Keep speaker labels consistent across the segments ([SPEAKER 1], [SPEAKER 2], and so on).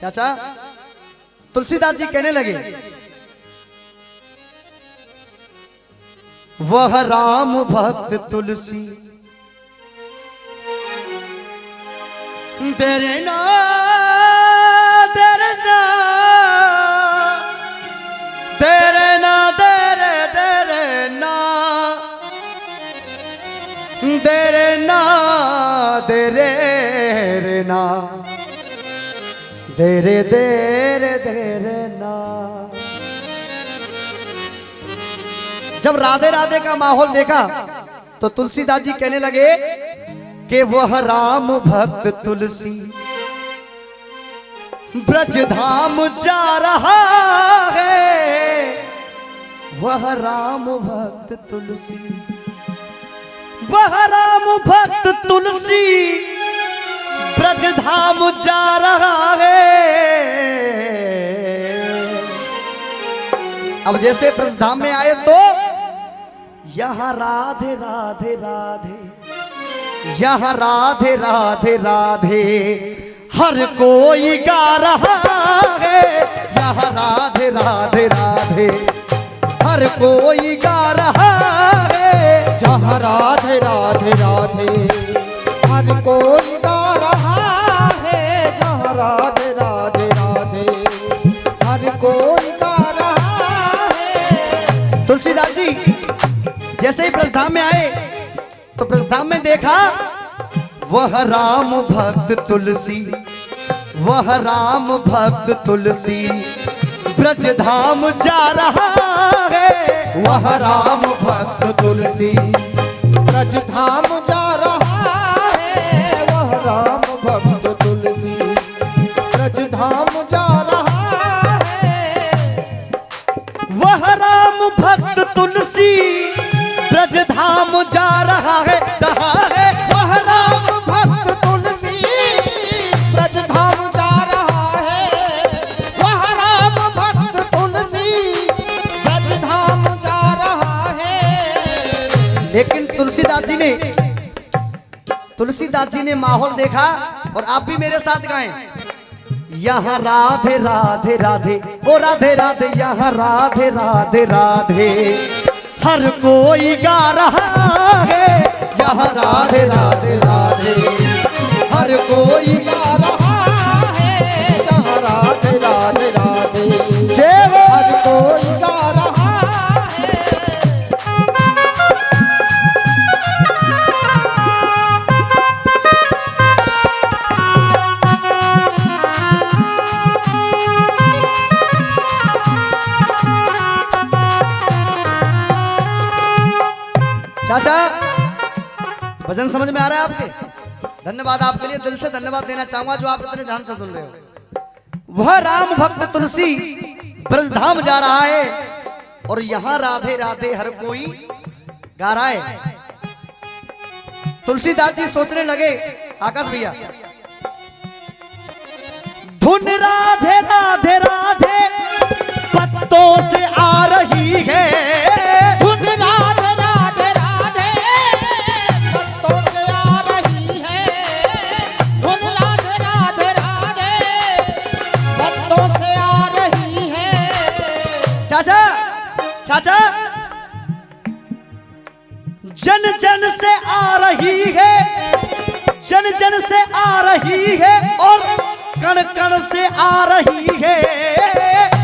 [SPEAKER 1] चाचा तुलसीदास जी कहने लगे, वह राम भक्त तुलसी तेरे ना तेरे ना तेरे ना तेरे तेरे ना तेरे ना तेरे रे ना तेरे तेरे तेरे ना। जब राधे राधे का माहौल देखा तो तुलसीदास जी कहने लगे कि वह राम भक्त तुलसी ब्रज धाम जा रहा है, वह राम भक्त तुलसी, वह राम भक्त तुलसी ब्रज धाम जा रहा है। अब जैसे ब्रज धाम में आए तो यहाँ राधे राधे राधे, यहाँ राधे राधे राधे हर कोई गा रहा है, यहाँ राधे राधे राधे हर कोई गा रहा है,
[SPEAKER 2] जहाँ राधे राधे राधे हर कोई गा रहा है, जहाँ राधे राधे राधे हर कोई गा रहा है।
[SPEAKER 1] तुलसीदास जी जैसे ही ब्रजधाम में आए तो ब्रजधाम में देखा वह राम भक्त तुलसी, वह राम भक्त तुलसी ब्रज धाम जा रहा है,
[SPEAKER 2] वह राम भक्त तुलसी ब्रज धाम जा रहा है, वह राम भक्त तुलसी ब्रज धाम जा रहा है,
[SPEAKER 1] वह राम भक्त तुलसी ब्रज धाम जा रहा है, जहाँ है
[SPEAKER 2] वह राम भक्त तुलसी ब्रज धाम जा रहा है, वह राम भक्त तुलसी ब्रज धाम जा रहा है।
[SPEAKER 1] लेकिन तुलसीदास जी ने माहौल देखा और आप भी मेरे साथ गाएं, यहाँ राधे राधे राधे ओ राधे राधे, यहाँ राधे राधे राधे हर कोई गा रहा है, यहाँ राधे राधे राधे हर कोई
[SPEAKER 2] गा रहा है, जहाँ राधे राधे राधे
[SPEAKER 1] जय हो
[SPEAKER 2] हर कोई गा रहा है।
[SPEAKER 1] चाचा भजन समझ में आ रहा है आपके? धन्यवाद, आपके लिए दिल से धन्यवाद देना चाहूंगा जो आप इतने ध्यान से सुन रहे हो। वह राम भक्त तुलसी ब्रजधाम जा रहा है और यहां राधे राधे हर कोई गा रहा है। तुलसीदास जी सोचने लगे, आकाश भैया, धुन राधे राधे राधे पत्तों से आ रही है,
[SPEAKER 2] धुन राधे राधे राधे पत्तों से आ रही है, धुन राधे राधे राधे पत्तों से आ रही है।
[SPEAKER 1] चाचा चाचा जन जन से आ रही है, जन जन से आ रही है और कण कण से आ रही है,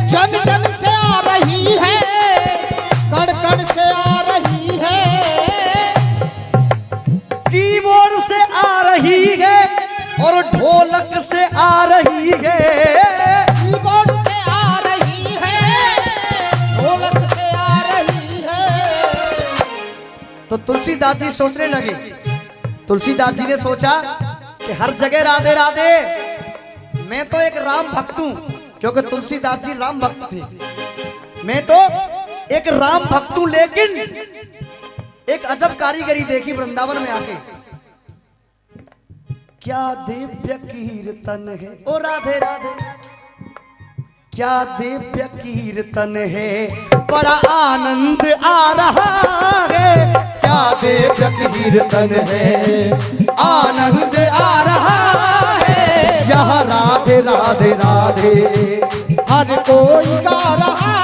[SPEAKER 2] जन जन से आ रही है, कण कण से आ रही है,
[SPEAKER 1] कीबोर्ड से आ रही है और ढोलक से आ रही है,
[SPEAKER 2] कीबोर्ड से आ रही है, ढोलक से आ रही है।
[SPEAKER 1] तो तुलसीदास जी सोचने लगे, तुलसीदास जी ने सोचा कि हर जगह राधे राधे, मैं तो एक राम भक्त हूं, क्योंकि तुलसीदास जी राम भक्त थे, मैं तो एक राम भक्त हूं, लेकिन एक अजब कारीगरी देखी वृंदावन में आके, क्या दिव्य कीर्तन है ओ राधे राधे, क्या दिव्य कीर्तन है, बड़ा आनंद आ रहा है, क्या दिव्य कीर्तन है, आनंद आ रहा है, यहाँ राधे राधे राधे।
[SPEAKER 2] हर कोई गा रहा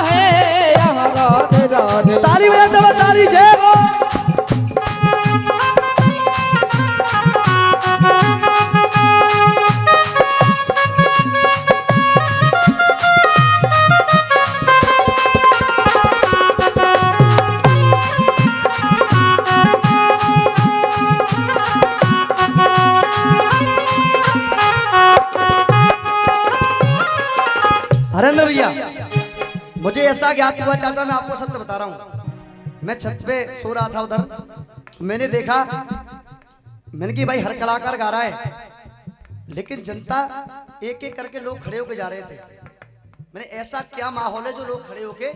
[SPEAKER 2] है यहाँ राधे राधे।
[SPEAKER 1] ताली बजा दो, ताली जय हो। हरेंद्र भैया, मुझे ऐसा ज्ञात हुआ चाचा, मैं आपको सत्य बता रहा हूँ। मैं छत पे सो रहा था उधर, मैंने देखा, मैंने कि भाई हर कलाकार गा रहा है, लेकिन जनता एक एक करके लोग खड़े होके जा रहे थे। मैंने ऐसा क्या माहौल है जो लोग खड़े होके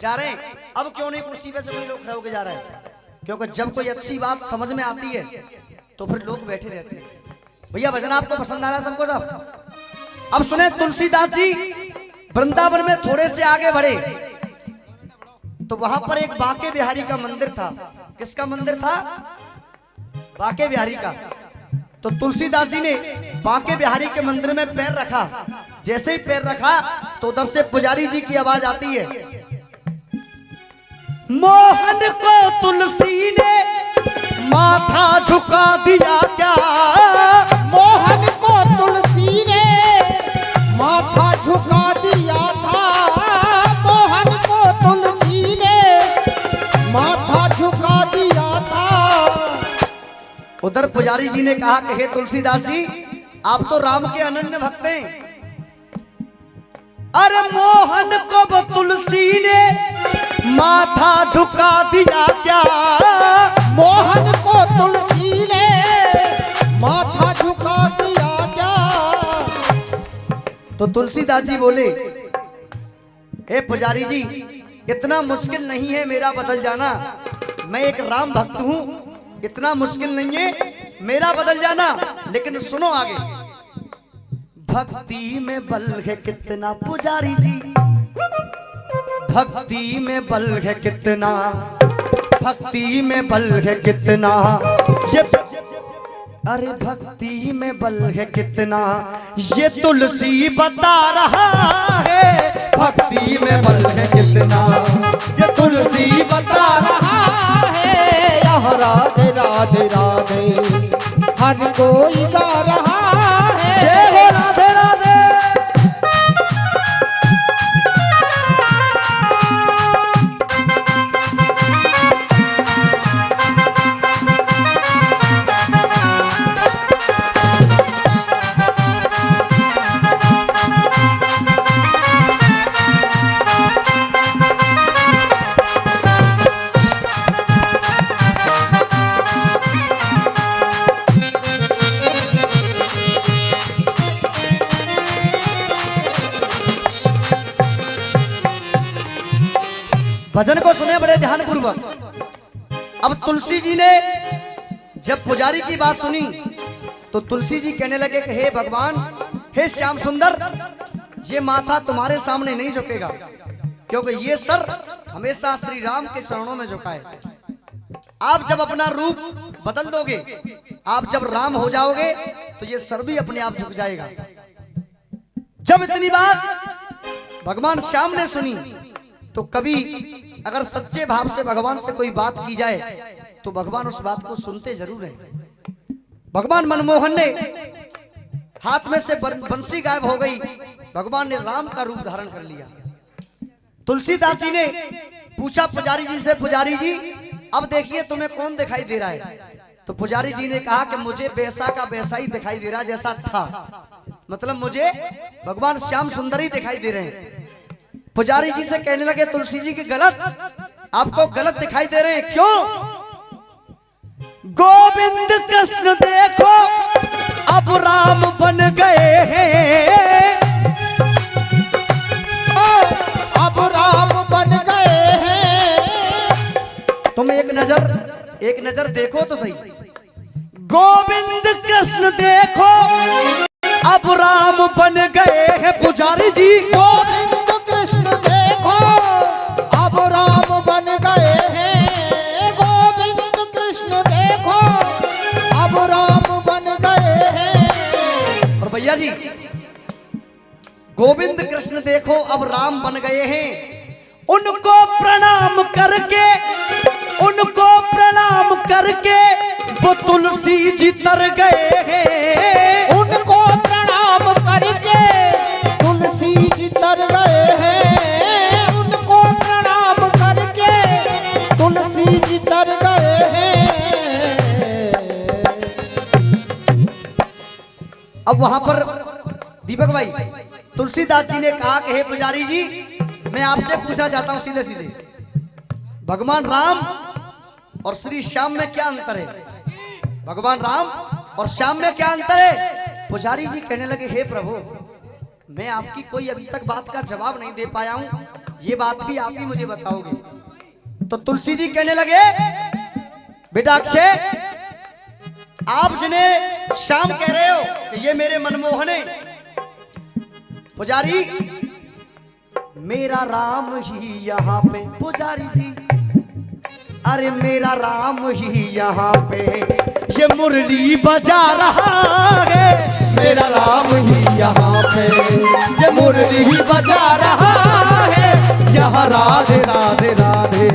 [SPEAKER 1] जा रहे हैं? अब क्यों नहीं कुर्सी पे से कोई लोग खड़े होके जा रहे हैं? क्योंकि जब कोई अच्छी बात समझ में आती है तो फिर लोग बैठे रहते हैं। भैया भजन आपको पसंद आ रहा है सबको सब? अब सुने, तुलसीदास जी वृंदावन में थोड़े से आगे बढ़े तो वहां पर एक बांके बिहारी का मंदिर था। किसका मंदिर था? बांके बिहारी का। तो तुलसीदास जी ने बांके बिहारी के मंदिर में पैर रखा। जैसे ही पैर रखा तो उधर से पुजारी जी की आवाज आती है, मोहन को तुलसी ने माथा झुका दिया क्या?
[SPEAKER 2] मोहन को तुलसी ने माथा झुका दिया था। मोहन को तुलसी ने माथा झुका दिया था।
[SPEAKER 1] उधर पुजारी जी ने कहा कि हे तुलसीदास जी, आप तो राम के अनन्य भक्त हैं। अरे मोहन को वो तुलसी ने माथा झुका दिया क्या?
[SPEAKER 2] मोहन को तुलसी ने माथा झुका दिया क्या?
[SPEAKER 1] तो तुलसीदास जी बोले, हे पुजारी जी, इतना मुश्किल नहीं है मेरा बदल जाना। मैं एक राम भक्त हूं, इतना मुश्किल नहीं है मेरा बदल जाना। लेकिन सुनो आगे, भक्ति में बल है कितना पुजारी जी, भक्ति में बल है कितना, भक्ति में बल है कितना ये, अरे भक्ति में बल है कितना ये तुलसी बता रहा है। भक्ति में बल है कितना ये तुलसी
[SPEAKER 2] बता रहा है यहाँ राधे राधे राधे। हर कोई गा रहा है
[SPEAKER 1] जय हो राधे राधे। भजन को सुने बड़े ध्यान पूर्वक। अब तुलसी जी ने जब पुजारी की बात सुनी तो तुलसी जी कहने लगे कि हे भगवान, हे श्याम सुंदर, ये माथा तुम्हारे सामने नहीं झुकेगा, क्योंकि ये सर हमेशा श्री राम के चरणों में झुका है। आप जब अपना रूप बदल दोगे, आप जब राम हो जाओगे, तो ये सर भी अपने आप झुक जाएगा। जब इतनी बात भगवान श्याम ने सुनी तो कभी अगर सच्चे भाव से भगवान से कोई बात की जाए तो भगवान उस बात को सुनते जरूर हैं। भगवान मनमोहन ने हाथ में से बंसी गायब हो गई, भगवान ने राम का रूप धारण कर लिया। तुलसीदास जी ने पूछा पुजारी जी से, पुजारी जी अब देखिए तुम्हें कौन दिखाई दे रहा है? तो पुजारी जी ने कहा कि मुझे वैसा का वैसा ही दिखाई दे रहा जैसा था, मतलब मुझे भगवान श्याम सुंदर ही दिखाई दे रहे हैं। पुजारी जी से कहने लगे, तुलसी जी की गलत, आपको गलत दिखाई दे रहे हैं, क्यों? गोविंद कृष्ण देखो अब राम बन गए हैं,
[SPEAKER 2] अब राम बन गए हैं।
[SPEAKER 1] तुम एक नजर देखो तो सही। गोविंद कृष्ण देखो अब राम बन गए हैं पुजारी जी।
[SPEAKER 2] गोविंद कृष्ण देखो अब राम बन गए हैं। गोविंद कृष्ण देखो अब राम बन गए हैं।
[SPEAKER 1] और भैया जी गोविंद कृष्ण देखो अब राम बन गए हैं, उनको प्रणाम करके, उनको प्रणाम करके वो तुलसी जी तर गए हैं।
[SPEAKER 2] उनको प्रणाम करके तुलसी जी तर गए हैं। उनको प्रणाम करके तुलसी जी तर गए हैं।
[SPEAKER 1] अब वहां पर दीपक भाई तुलसीदास जी ने कहा कि हे पुजारी जी, मैं आपसे पूछना चाहता हूं सीधे सीधे, भगवान राम और श्री श्याम में क्या अंतर है? भगवान राम और श्याम में क्या अंतर है? पुजारी जी कहने लगे, हे प्रभु, मैं आपकी कोई अभी तक बात का जवाब नहीं दे पाया हूं, ये बात भी आप ही मुझे बताओगे। तो तुलसी जी कहने लगे, बेटा अक्षय, आप जिन्हें श्याम कह रहे हो कि ये मेरे मनमोहन है, पुजारी मेरा राम ही यहाँ पे, पुजारी जी अरे मेरा राम ही यहाँ पे ये मुरली बजा रहा है।
[SPEAKER 2] मेरा राम ही यहाँ पे ये मुरली ही बजा रहा है।
[SPEAKER 1] यहाँ राधे राधे राधे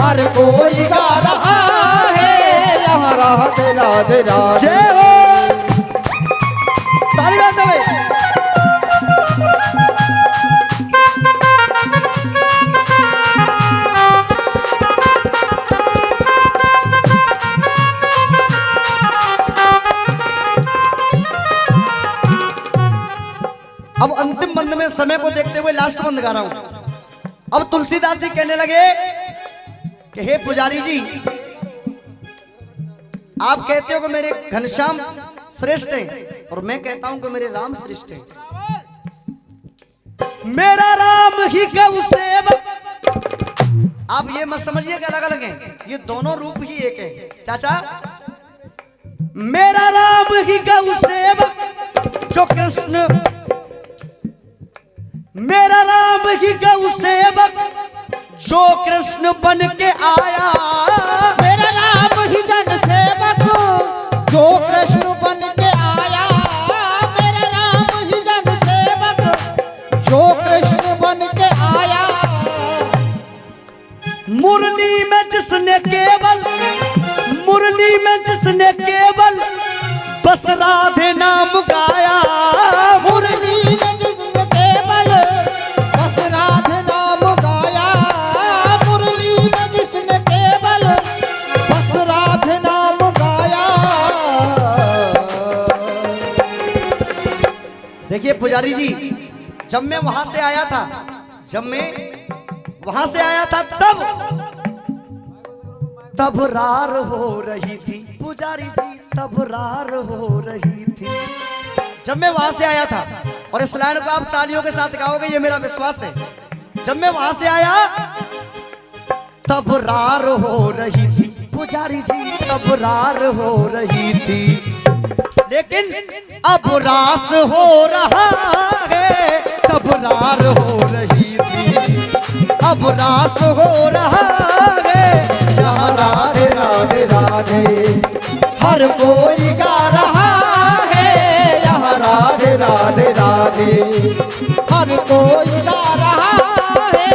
[SPEAKER 2] हर कोई गा रहा है। यहाँ राधे राधे राधे।
[SPEAKER 1] जय हो, ताली बजाते हुए। अब अंतिम बंद में समय को देखते हुए लास्ट बंद गा रहा हूं। अब तुलसीदास जी कहने लगे कि हे पुजारी जी, आप कहते हो कि मेरे घनश्याम श्रेष्ठ हैं और मैं कहता हूं कि मेरे राम श्रेष्ठ हैं। मेरा राम ही गौ सेवक। आप ये मत समझिए कि अलग अलग हैं, ये दोनों रूप ही एक है चाचा। मेरा राम ही गौ सेवक जो कृष्ण, मेरा राम ही गौ सेवक जो कृष्ण बन के आया।
[SPEAKER 2] मेरा राम ही जन सेवक जो कृष्ण बन के आया। मेरा राम ही जन सेवक जो कृष्ण बन के आया।
[SPEAKER 1] मुरली में जिसने केवल, मुरली में जिसने केवल बस राधे नाम गाया।
[SPEAKER 2] मुरली में जिसने केवल बस राधे नाम गाया। मुरली में जिसने केवल बस राधे नाम गाया।
[SPEAKER 1] देखिए पुजारी जी, जब मैं वहां से आया था, जब मैं वहां से आया था तब रार हो रही थी पुजारी जी, तब रार हो रही थी जब मैं वहां से आया था। और इस लाइन को आप तालियों के साथ गाओगे, ये मेरा विश्वास है। जब मैं वहां से आया तब रार हो रही थी पुजारी जी, तब रार हो रही थी, लेकिन अब रास हो रहा है। तब रार हो रही थी, अब रास हो रहा है।
[SPEAKER 2] यहाँ राधे राधे राधे हर कोई गा रहा है। यहाँ राधे राधे राधे हर कोई गा रहा है।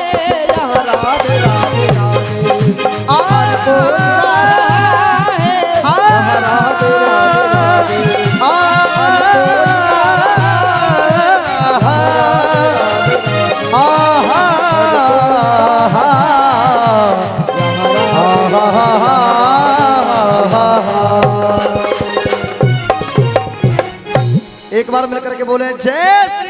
[SPEAKER 2] यहाँ राधे राधे राधे हर कोई गा रहा है। यहाँ राधे राधे राधे हर कोई गा रहा है।
[SPEAKER 1] एक बार मिलकर के बोले जय श्री